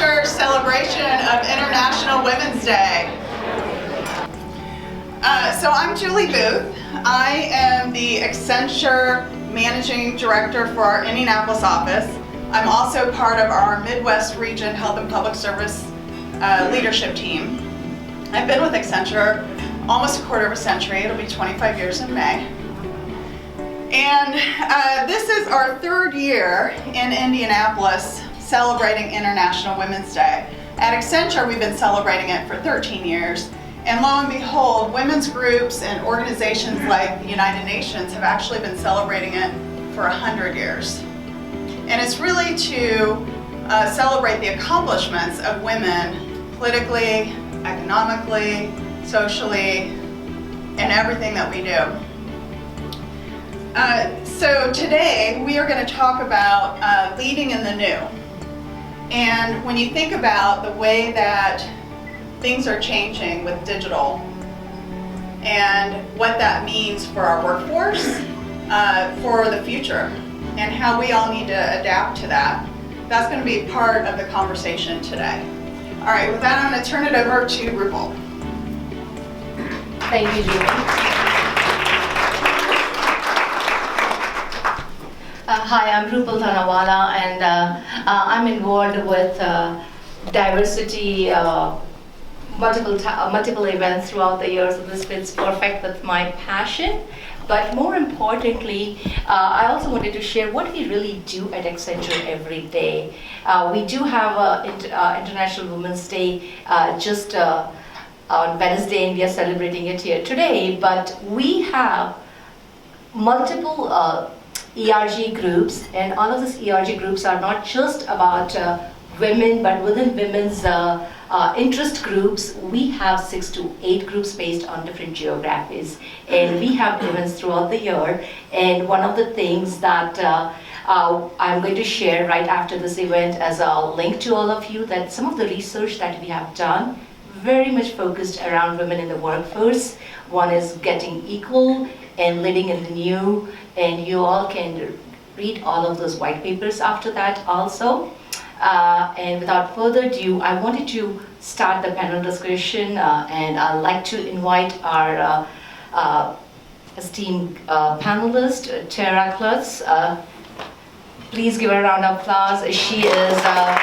Accenture celebration of International Women's Day. So I'm Julie Booth. I am the Accenture Managing Director for our Indianapolis office. I'm also part of our Midwest Region Health and Public Service leadership team. I've been with Accenture almost a quarter of a century. It'll be 25 years in May. And this is our third year in Indianapolis celebrating International Women's Day. At Accenture, we've been celebrating it for 13 years. And lo and behold, women's groups and organizations like the United Nations have actually been celebrating it for 100 years. And it's really to celebrate the accomplishments of women politically, economically, socially, and everything that we do. So today we are going to talk about leading in the new. And when you think about the way that things are changing with digital and what that means for our workforce, for the future, and how we all need to adapt to that, that's going to be part of the conversation today. All right, with that, I'm going to turn it over to Rupal. Thank you, Julie. Hi, I'm Rupal Thanawala, and I'm involved with diversity, multiple events throughout the years. So this fits perfect with my passion. But more importantly, I also wanted to share what we really do at Accenture every day. We do have International Women's Day just on Wednesday, and we are celebrating it here today. But we have multiple ERG groups, and all of these ERG groups are not just about women, but within women's interest groups, we have 6 to 8 groups based on different geographies, and we have events throughout the year. And one of the things that I'm going to share right after this event as a link to all of you, that some of the research that we have done very much focused around women in the workforce. One is getting equal and leading in the new, and you all can read all of those white papers after that also. And without further ado, I wanted to start the panel discussion, and I'd like to invite our esteemed panelist, Tara Klutz. Please give her a round of applause. She is a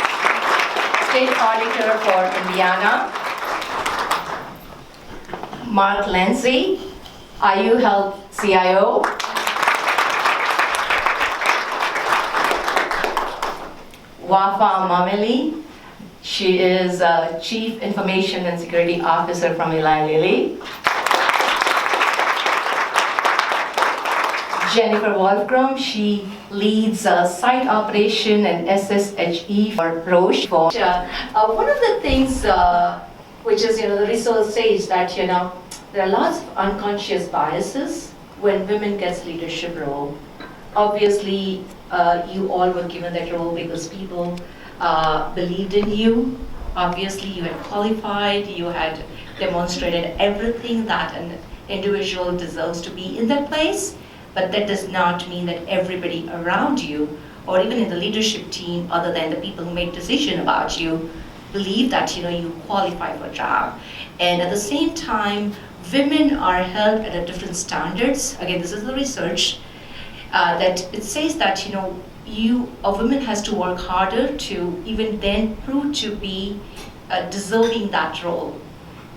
state auditor for Indiana. Mark Lindsay, IU Health CIO. Wafa Mameli, she is Chief Information and Security Officer from Eli Lilly. Jennifer Wolfgram, she leads site operation and SSHE for Roche. One of the things which is, the research says that, there are lots of unconscious biases when women get leadership role. Obviously, you all were given that role because people believed in you. Obviously, you had qualified, you had demonstrated everything that an individual deserves to be in that place, but that does not mean that everybody around you, or even in the leadership team, other than the people who made decision about you, believe that you qualify for a job. And at the same time, women are held at a different standards. Again, this is the research. That it says that a woman has to work harder to even then prove to be deserving that role.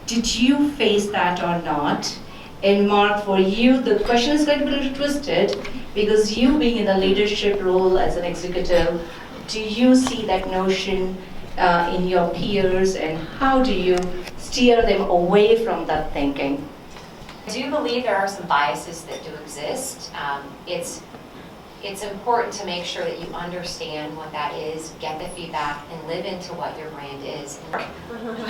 Did you face that or not? And Mark, for you, the question is going to be a little twisted, because you being in a leadership role as an executive, do you see that notion in your peers, and how do you steer them away from that thinking? I do believe there are some biases that do exist. It's important to make sure that you understand what that is, get the feedback, and live into what your brand is.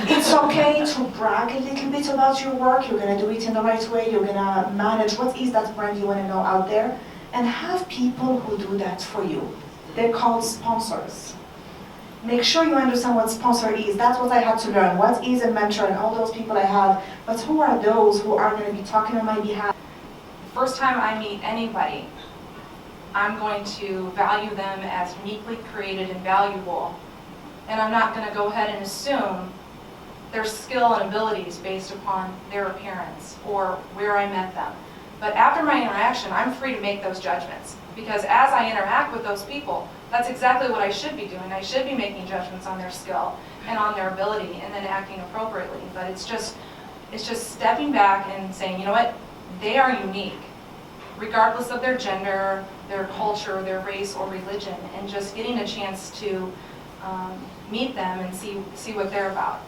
It's okay to brag a little bit about your work. You're going to do it in the right way. You're going to manage what is that brand you want to know out there, and have people who do that for you. They're called sponsors. Make sure you understand what sponsor is. That's what I had to learn. What is a mentor and all those people I have, but who are those who are going to be talking on my behalf? First time I meet anybody, I'm going to value them as uniquely created and valuable and I'm not going to go ahead and assume their skill and abilities based upon their appearance or where I met them. But after my interaction, I'm free to make those judgments, because as I interact with those people, that's exactly what I should be doing. I should be making judgments on their skill and on their ability and then acting appropriately. But it's just stepping back and saying, you know what, they are unique, regardless of their gender, their culture, their race, or religion, and just getting a chance to meet them and see what they're about.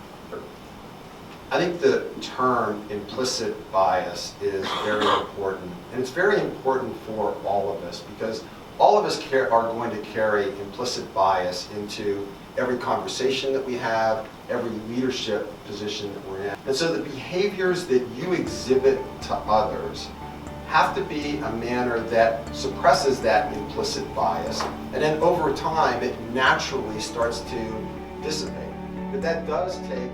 I think the term implicit bias is very important, and it's very important for all of us, because all of us are going to carry implicit bias into every conversation that we have, every leadership position that we're in. And so the behaviors that you exhibit to others have to be a manner that suppresses that implicit bias, and then over time it naturally starts to dissipate. But that does take